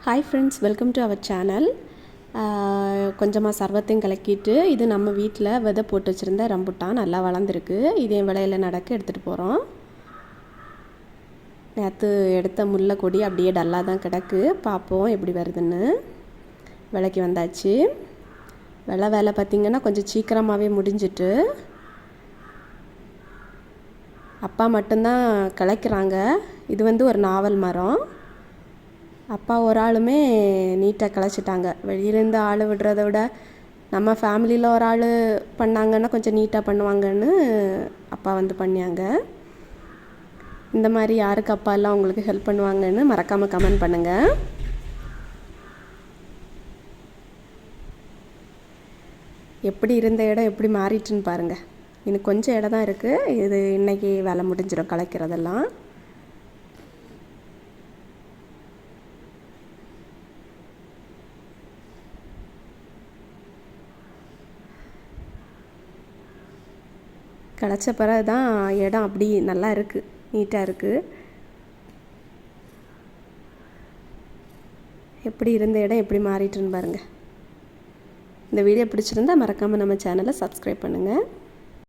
Hi friends, welcome to our channel. கொஞ்சமாக சர்வத்தையும் கலக்கிட்டு, இது நம்ம வீட்டில் விதை போட்டு வச்சுருந்த ரம்புட்டான் நல்லா வளர்ந்துருக்கு. இதையும் விளையில நடக்க எடுத்துகிட்டு போகிறோம். நேற்று எடுத்த முல்லை கொடி அப்படியே டல்லாக தான் கிடக்கு. பார்ப்போம் எப்படி வருதுன்னு. விலைக்கு வந்தாச்சு. வேலை பார்த்திங்கன்னா கொஞ்சம் சீக்கிரமாகவே முடிஞ்சிட்டு. அப்பா மட்டும்தான் கிளைக்கிறாங்க. இது ஒரு நாவல் மரம். அப்பா ஒரு ஆளுமே நீட்டாக கிளச்சிட்டாங்க. வெளியிலேருந்து ஆள் விடுறத விட நம்ம ஃபேமிலியில் ஒரு ஆள் பண்ணாங்கன்னா கொஞ்சம் நீட்டாக பண்ணுவாங்கன்னு அப்பா பண்ணியாங்க. இந்த மாதிரி யாருக்கு அப்பா எல்லாம் உங்களுக்கு ஹெல்ப் பண்ணுவாங்கன்னு மறக்காமல் கமெண்ட் பண்ணுங்கள். எப்படி இருந்த இடம் எப்படி மாறிட்டுன்னு பாருங்கள். இன்னும் கொஞ்சம் இடம் தான் இருக்குது. இது இன்றைக்கி வேலை முடிஞ்சிடும் கலைக்கிறதெல்லாம். கிடச்ச பிறகு தான் இடம் அப்படி நல்லா இருக்குது, நீட்டாக இருக்குது. எப்படி இருந்த இடம் எப்படி மாறிட்டுன்னு பாருங்கள். இந்த வீடியோ பிடிச்சிருந்தா மறக்காமல் நம்ம சேனலை சப்ஸ்கிரைப் பண்ணுங்கள்.